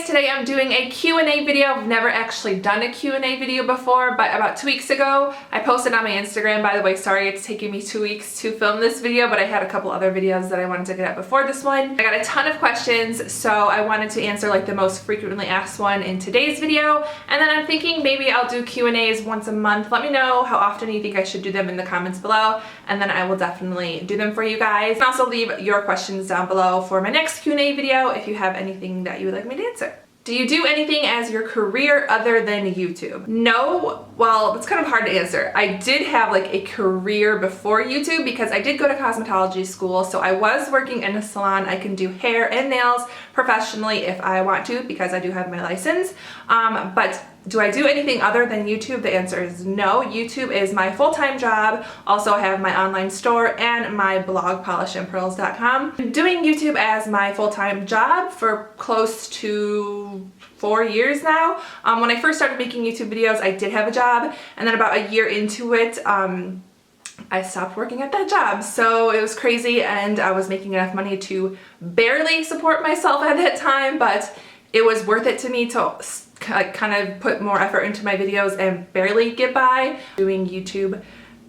guys, today I'm doing a Q&A video. I've never actually done a Q&A video before, but about 2 weeks ago I posted on my Instagram. By the way, sorry it's taking me 2 weeks to film this video, but I had a couple other videos that I wanted to get up before this one. I got a ton of questions, so I wanted to answer like the most frequently asked one in today's video, and then I'm thinking maybe I'll do Q&As once a month. Let me know how often you think I should do them in the comments below, and then I will definitely do them for you guys. And also leave your questions down below for my next Q&A video if you have anything that you would like me to answer. Do you do anything as your career other than YouTube? No. Well, it's kind of hard to answer. I did have like a career before YouTube because I did go to cosmetology school, so I was working in a salon. I can do hair and nails professionally if I want to because I do have my license. But do I do anything other than YouTube? The answer is no. YouTube is my full-time job. Also, I have my online store and my blog, polishandpearls.com. I'm doing YouTube as my full-time job for close to 4 years now. When I first started making YouTube videos, I did have a job, and then about a year into it, I stopped working at that job. So it was crazy, and I was making enough money to barely support myself at that time, but it was worth it to me to kind of put more effort into my videos and barely get by doing YouTube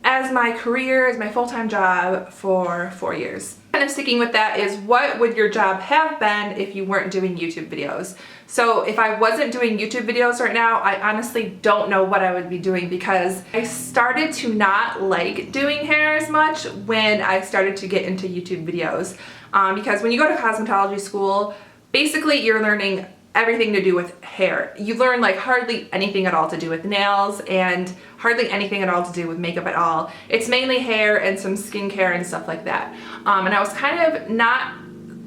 as my career, as my full-time job for 4 years. Kind of sticking with that is, what would your job have been if you weren't doing YouTube videos? So if I wasn't doing YouTube videos right now, I honestly don't know what I would be doing because I started to not like doing hair as much when I started to get into YouTube videos. Because when you go to cosmetology school, basically you're learning everything to do with hair. You learn like hardly anything at all to do with nails and hardly anything at all to do with makeup at all. It's mainly hair and some skincare and stuff like that. And I was kind of not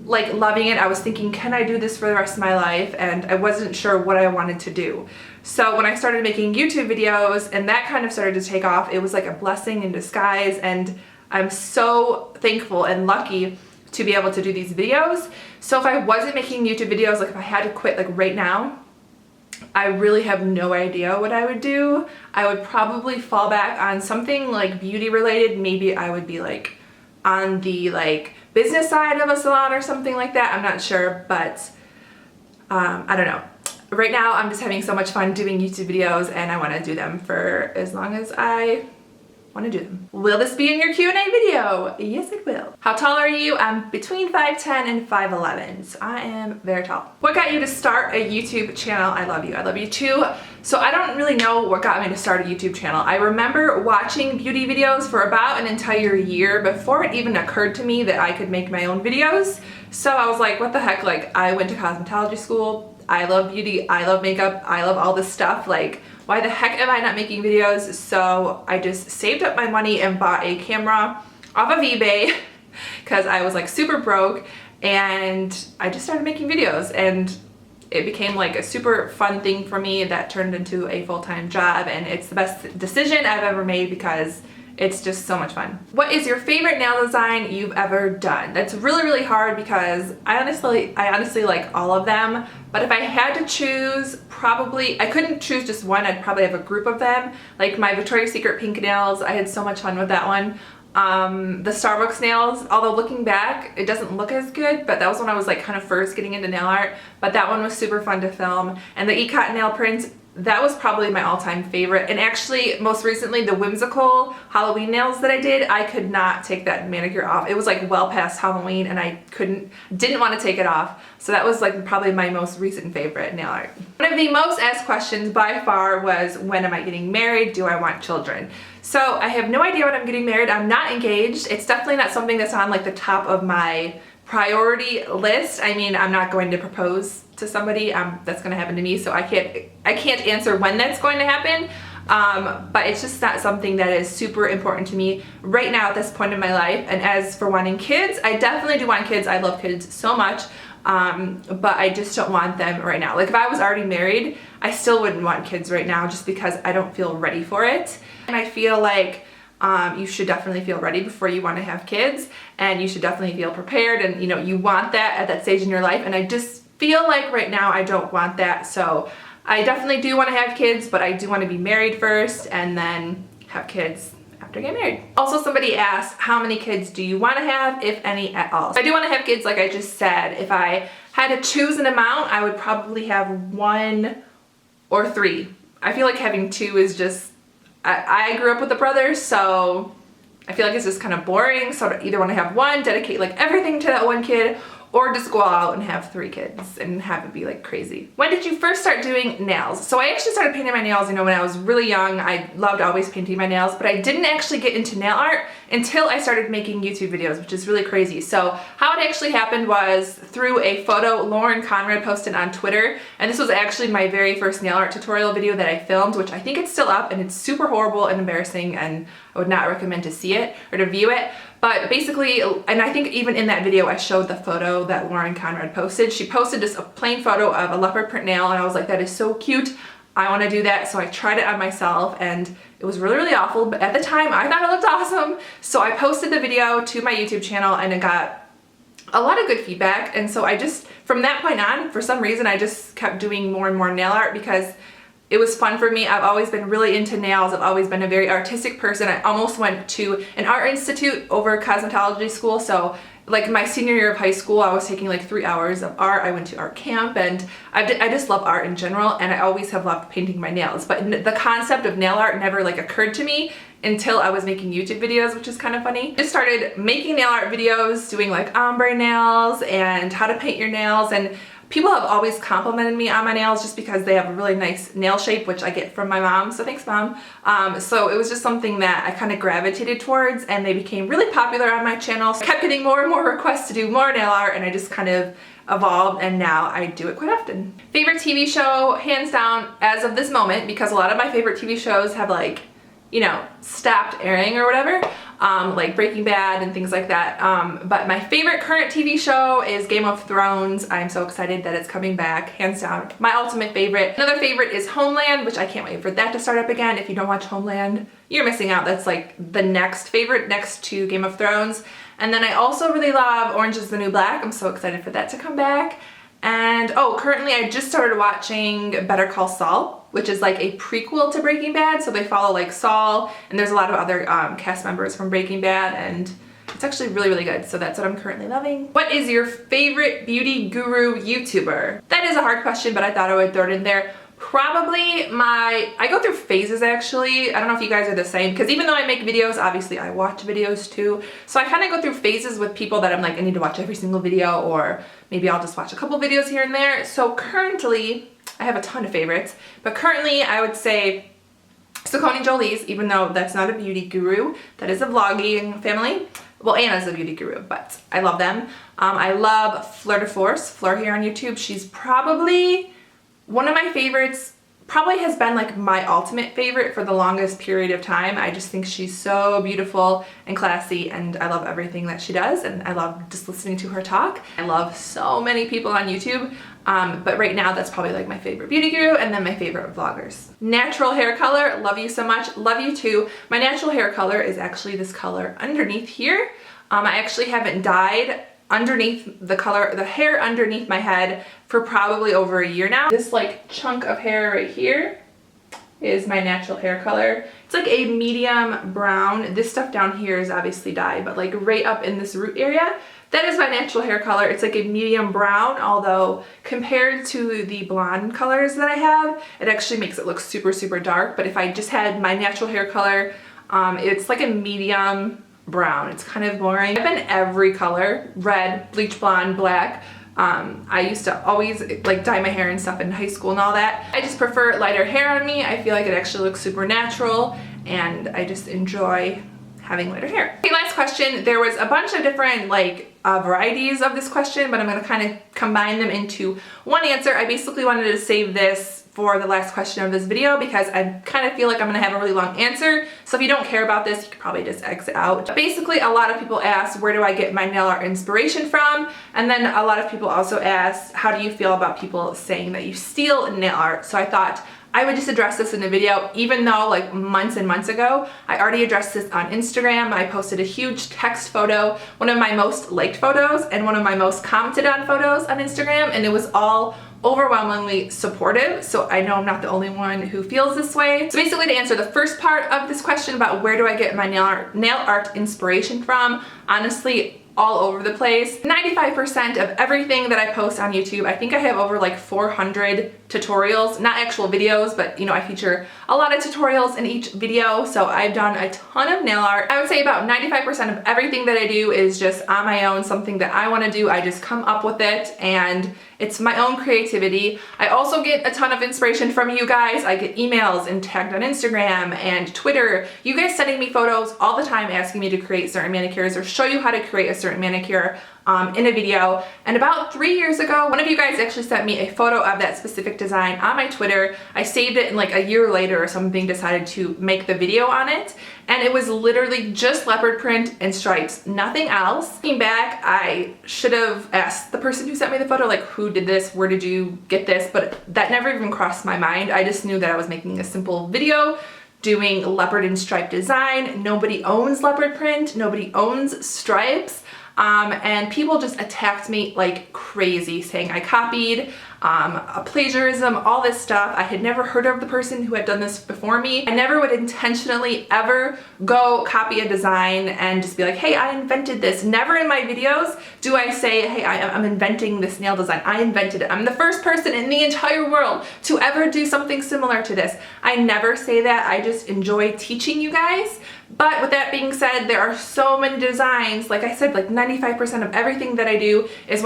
like loving it. I was thinking, can I do this for the rest of my life? And I wasn't sure what I wanted to do. So when I started making YouTube videos and that kind of started to take off, it was like a blessing in disguise, and I'm so thankful and lucky to be able to do these videos. So if I wasn't making YouTube videos, like if I had to quit like right now, I really have no idea what I would do. I would probably fall back on something like beauty related. Maybe I would be like on the like business side of a salon or something like that. I'm not sure, but I don't know. Right now I'm just having so much fun doing YouTube videos, and I want to do them for as long as I want to do them. Will this be in your Q&A video? Yes, it will. How tall are you? I'm between 5'10" and 5'11", so I am very tall. What got you to start a YouTube channel? I love you. I love you too. So I don't really know what got me to start a YouTube channel. I remember watching beauty videos for about an entire year before it even occurred to me that I could make my own videos. So I was like, what the heck? Like, I went to cosmetology school. I love beauty. I love makeup. I love all this stuff. Like, why the heck am I not making videos? So I just saved up my money and bought a camera off of eBay because I was like super broke, and I just started making videos, and it became like a super fun thing for me that turned into a full-time job, and it's the best decision I've ever made because it's just so much fun. What is your favorite nail design you've ever done? That's really, really hard because I honestly like all of them. But if I had to choose, probably, I couldn't choose just one. I'd probably have a group of them. Like my Victoria's Secret pink nails, I had so much fun with that one. The Starbucks nails, although looking back, it doesn't look as good, but that was when I was like kind of first getting into nail art. But that one was super fun to film. And the E-Cotton nail prints, that was probably my all-time favorite. And actually, most recently, the whimsical Halloween nails that I did, I could not take that manicure off. It was like well past Halloween, and I didn't want to take it off. So that was like probably my most recent favorite nail art. One of the most asked questions by far was, when am I getting married? Do I want children? So I have no idea when I'm getting married. I'm not engaged. It's definitely not something that's on like the top of my priority list. I mean, I'm not going to propose to somebody. That's going to happen to me, so I can't answer when that's going to happen. But it's just not something that is super important to me right now at this point in my life. And as for wanting kids, I definitely do want kids. I love kids so much. But I just don't want them right now. Like if I was already married, I still wouldn't want kids right now just because I don't feel ready for it. And I feel like you should definitely feel ready before you want to have kids, and you should definitely feel prepared, and you know, you want that at that stage in your life. And I just feel like right now I don't want that. So I definitely do want to have kids, but I do want to be married first and then have kids after getting married. Also, somebody asked, how many kids do you want to have, if any at all? So I do want to have kids, like I just said. If I If I had to choose an amount, I would probably have 1 or 3. I feel like having 2 is just, I grew up with a brother, so I feel like it's just kind of boring. So I either want to have 1, dedicate like everything to that 1 kid, or just go out and have 3 kids and have it be like crazy. When did you first start doing nails? So I actually started painting my nails, when I was really young. I loved always painting my nails, but I didn't actually get into nail art until I started making YouTube videos, which is really crazy. So how it actually happened was through a photo Lauren Conrad posted on Twitter, and this was actually my very first nail art tutorial video that I filmed, which I think it's still up, and it's super horrible and embarrassing, and I would not recommend to see it or to view it. But basically, and I think even in that video I showed the photo that Lauren Conrad posted. She posted just a plain photo of a leopard print nail, and I was like, that is so cute. I want to do that. So I tried it on myself, and it was really, really awful. But at the time, I thought it looked awesome. So I posted the video to my YouTube channel, and it got a lot of good feedback. And so I just, from that point on, for some reason, I just kept doing more and more nail art because it was fun for me. I've always been really into nails. I've always been a very artistic person. I almost went to an art institute over cosmetology school. So like my senior year of high school, I was taking like 3 hours of art. I went to art camp, and I just love art in general, and I always have loved painting my nails. But the concept of nail art never like occurred to me until I was making YouTube videos, which is kind of funny. I just started making nail art videos, doing like ombre nails and how to paint your nails, and people have always complimented me on my nails just because they have a really nice nail shape, which I get from my mom, so thanks Mom. So it was just something that I kind of gravitated towards, and they became really popular on my channel. So I kept getting more and more requests to do more nail art, and I just kind of evolved, and now I do it quite often. Favorite TV show, hands down, as of this moment, because a lot of my favorite TV shows have like, you know, stopped airing or whatever, like Breaking Bad and things like that. But my favorite current TV show is Game of Thrones. I'm so excited that it's coming back, hands down. My ultimate favorite. Another favorite is Homeland, which I can't wait for that to start up again. If you don't watch Homeland, you're missing out. That's like the next favorite next to Game of Thrones. And then I also really love Orange is the New Black. I'm so excited for that to come back. And oh, currently I just started watching Better Call Saul, which is like a prequel to Breaking Bad. So they follow like Saul, and there's a lot of other cast members from Breaking Bad, and it's actually really, really good. So that's what I'm currently loving. What is your favorite beauty guru YouTuber? That is a hard question, but I thought I would throw it in there. Probably I go through phases actually. I don't know if you guys are the same, because even though I make videos, obviously I watch videos too. So I kind of go through phases with people that I'm like, I need to watch every single video, or maybe I'll just watch a couple videos here and there. So currently, I have a ton of favorites, but currently I would say Saucony Jolie's, even though that's not a beauty guru, that is a vlogging family. Well, Anna's a beauty guru, but I love them. I love Fleur de Force, Fleur here on YouTube. She's probably one of my favorites, probably has been like my ultimate favorite for the longest period of time. I just think she's so beautiful and classy, and I love everything that she does, and I love just listening to her talk. I love so many people on YouTube, but right now that's probably like my favorite beauty guru, and then my favorite vloggers. Natural hair color, love you so much, love you too. My natural hair color is actually this color underneath here. I actually haven't dyed underneath the color, the hair underneath my head for probably over a year now. This like chunk of hair right here is my natural hair color. It's like a medium brown. This stuff down here is obviously dyed, but like right up in this root area, that is my natural hair color. It's like a medium brown, although compared to the blonde colors that I have, it actually makes it look super, super dark. But if I just had my natural hair color, it's like a medium brown. It's kind of boring. I've been every color: red, bleach blonde, black. I used to always like dye my hair and stuff in high school and all that. I just prefer lighter hair on me. I feel like it actually looks super natural, and I just enjoy having lighter hair. Okay, last question. There was a bunch of different like varieties of this question, but I'm going to kind of combine them into one answer. I basically wanted to save this for the last question of this video because I kind of feel like I'm going to have a really long answer. So if you don't care about this, you could probably just exit out. But basically, a lot of people ask, where do I get my nail art inspiration from? And then a lot of people also ask, how do you feel about people saying that you steal nail art? So I thought I would just address this in a video, even though like months and months ago, I already addressed this on Instagram. I posted a huge text photo, one of my most liked photos and one of my most commented on photos on Instagram, and it was all overwhelmingly supportive. So I know I'm not the only one who feels this way. So basically, to answer the first part of this question about where do I get my nail art inspiration from, honestly, all over the place. 95% of everything that I post on YouTube, I think I have over like 400 tutorials, not actual videos, but you know, I feature a lot of tutorials in each video, so I've done a ton of nail art. I would say about 95% of everything that I do is just on my own, something that I want to do. I just come up with it and it's my own creativity. I also get a ton of inspiration from you guys. I get emails and tagged on Instagram and Twitter. You guys sending me photos all the time asking me to create certain manicures or show you how to create a certain manicure in a video. And about 3 years ago, one of you guys actually sent me a photo of that specific design on my Twitter. I saved it and like a year later or something decided to make the video on it. And it was literally just leopard print and stripes, nothing else. Looking back, I should have asked the person who sent me the photo, like, who did this? Where did you get this? But that never even crossed my mind. I just knew that I was making a simple video doing leopard and stripe design. Nobody owns leopard print. Nobody owns stripes. And people just attacked me like crazy, saying I copied, a plagiarism, all this stuff. I had never heard of the person who had done this before me. I never would intentionally ever go copy a design and just be like, hey, I invented this. Never in my videos do I say, hey, I'm inventing this nail design. I invented it. I'm the first person in the entire world to ever do something similar to this. I never say that. I just enjoy teaching you guys. But with that being said, there are so many designs. Like I said, like 95% of everything that I do is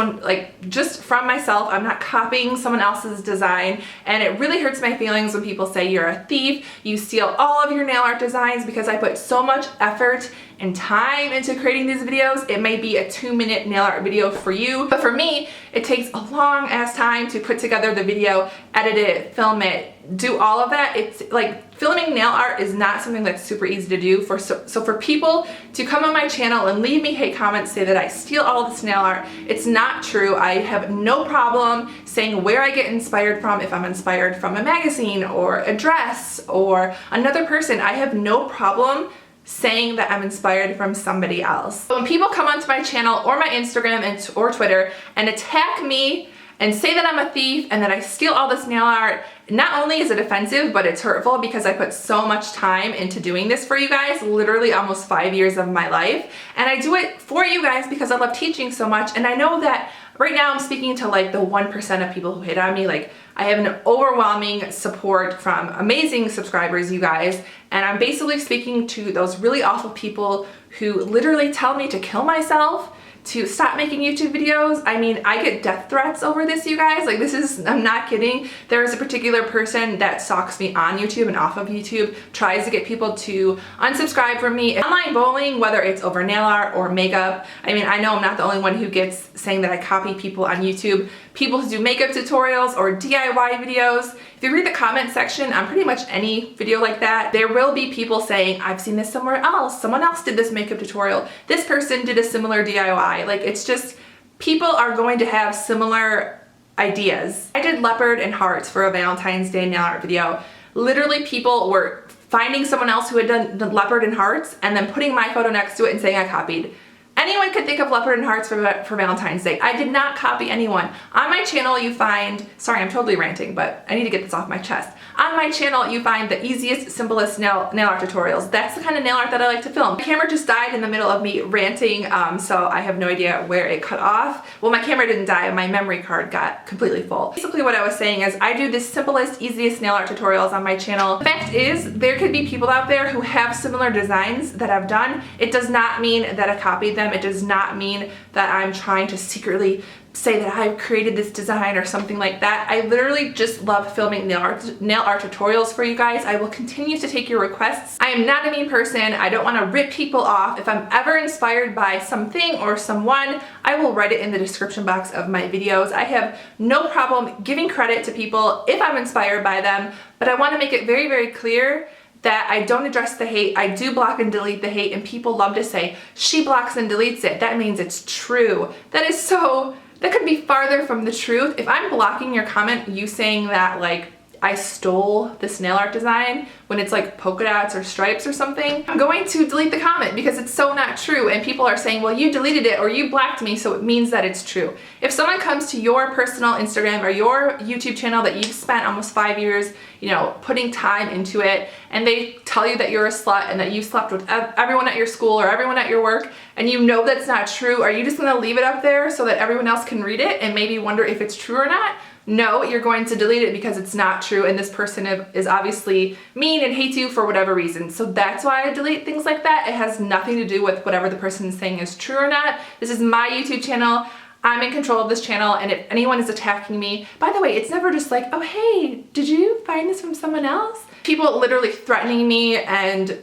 just from myself. I'm not copying someone else's design, and it really hurts my feelings when people say you're a thief, you steal all of your nail art designs, because I put so much effort and time into creating these videos. It may be a 2-minute nail art video for you, but for me, it takes a long ass time to put together the video, edit it, film it, do all of that. It's like filming nail art is not something that's super easy to do. So for people to come on my channel and leave me hate comments, say that I steal all this nail art, it's not true. I have no problem saying where I get inspired from. If I'm inspired from a magazine or a dress or another person, I have no problem saying that I'm inspired from somebody else. So when people come onto my channel or my Instagram or Twitter and attack me and say that I'm a thief and that I steal all this nail art, not only is it offensive, but it's hurtful, because I put so much time into doing this for you guys, literally almost 5 years of my life. And I do it for you guys because I love teaching so much. And I know that right now I'm speaking to like the 1% of people who hate on me. Like, I have an overwhelming support from amazing subscribers, you guys. And I'm basically speaking to those really awful people who literally tell me to kill myself, to stop making YouTube videos. I mean, I get death threats over this, you guys. Like, this is, I'm not kidding. There is a particular person that stalks me on YouTube and off of YouTube, tries to get people to unsubscribe from me. Online bullying, whether it's over nail art or makeup. I mean, I know I'm not the only one who gets saying that I copy people on YouTube. People who do makeup tutorials or DIY videos. If you read the comment section on pretty much any video like that, there will be people saying, I've seen this somewhere else. Someone else did this makeup tutorial. This person did a similar DIY. Like, it's just, people are going to have similar ideas. I did leopard and hearts for a Valentine's Day nail art video. Literally, people were finding someone else who had done the leopard and hearts and then putting my photo next to it and saying I copied. Anyone could think of leopard and hearts for Valentine's Day. I did not copy anyone. On my channel you find, sorry, I'm totally ranting, but I need to get this off my chest. On my channel you find the easiest, simplest nail art tutorials. That's the kind of nail art that I like to film. My camera just died in the middle of me ranting, so I have no idea where it cut off. Well, my camera didn't die, my memory card got completely full. Basically what I was saying is I do the simplest, easiest nail art tutorials on my channel. The fact is, there could be people out there who have similar designs that I've done. It does not mean that I copied them. It does not mean that I'm trying to secretly say that I've created this design or something like that. I literally just love filming nail art tutorials for you guys. I will continue to take your requests. I am not a mean person. I don't want to rip people off. If I'm ever inspired by something or someone, I will write it in the description box of my videos. I have no problem giving credit to people if I'm inspired by them, but I want to make it very, very clear that I don't address the hate. I do block and delete the hate, and people love to say, she blocks and deletes it. That means it's true. That could be farther from the truth. If I'm blocking your comment, you saying that like I stole this nail art design when it's like polka dots or stripes or something, I'm going to delete the comment because it's so not true, and people are saying, well, you deleted it or you blocked me, so it means that it's true. If someone comes to your personal Instagram or your YouTube channel that you've spent almost 5 years, you know, putting time into it, and they tell you that you're a slut and that you slept with everyone at your school or everyone at your work, and you know that's not true, are you just gonna leave it up there so that everyone else can read it and maybe wonder if it's true or not? No, you're going to delete it because it's not true, and this person is obviously mean and hates you for whatever reason. So that's why I delete things like that. It has nothing to do with whatever the person is saying is true or not. This is my YouTube channel. I'm in control of this channel, and if anyone is attacking me, by the way, it's never just like, oh hey, did you find this from someone else? People literally threatening me and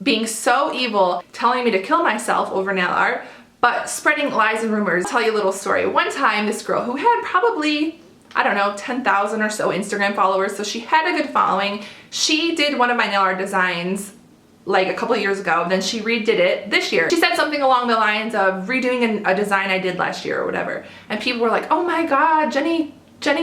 being so evil, telling me to kill myself over nail art, but spreading lies and rumors. I'll tell you a little story. One time, this girl who had probably, I don't know, 10,000 or so Instagram followers, so she had a good following. She did one of my nail art designs like a couple of years ago, then she redid it this year. She said something along the lines of redoing a design I did last year or whatever. And people were like, oh my God, Jenny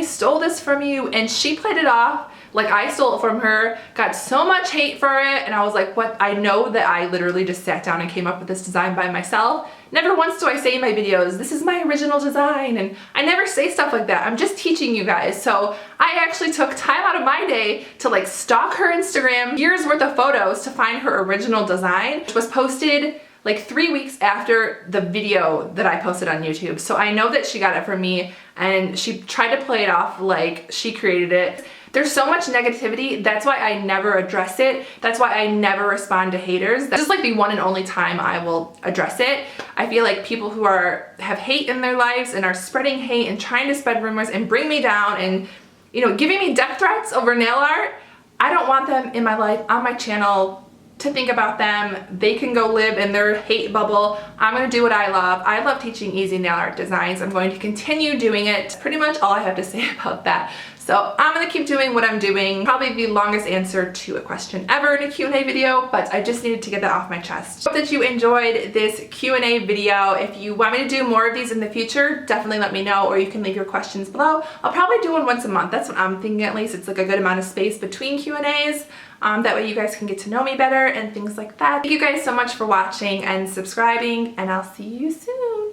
stole this from you. And she played it off like I stole it from her, got so much hate for it. And I was like, what? I know that I literally just sat down and came up with this design by myself. Never once do I say in my videos, this is my original design. And I never say stuff like that. I'm just teaching you guys. So I actually took time out of my day to like stalk her Instagram, years worth of photos to find her original design, which was posted like 3 weeks after the video that I posted on YouTube. So I know that she got it from me, and she tried to play it off like she created it. There's so much negativity. That's why I never address it. That's why I never respond to haters. That's just like the one and only time I will address it. I feel like people who have hate in their lives and are spreading hate and trying to spread rumors and bring me down and, you know, giving me death threats over nail art, I don't want them in my life, on my channel, to think about them. They can go live in their hate bubble. I'm gonna do what I love. I love teaching easy nail art designs. I'm going to continue doing it. Pretty much all I have to say about that. So I'm gonna keep doing what I'm doing. Probably the longest answer to a question ever in a Q&A video, but I just needed to get that off my chest. Hope that you enjoyed this Q&A video. If you want me to do more of these in the future, definitely let me know, or you can leave your questions below. I'll probably do one once a month. That's what I'm thinking, at least. It's like a good amount of space between Q&As. That way you guys can get to know me better and things like that. Thank you guys so much for watching and subscribing, and I'll see you soon.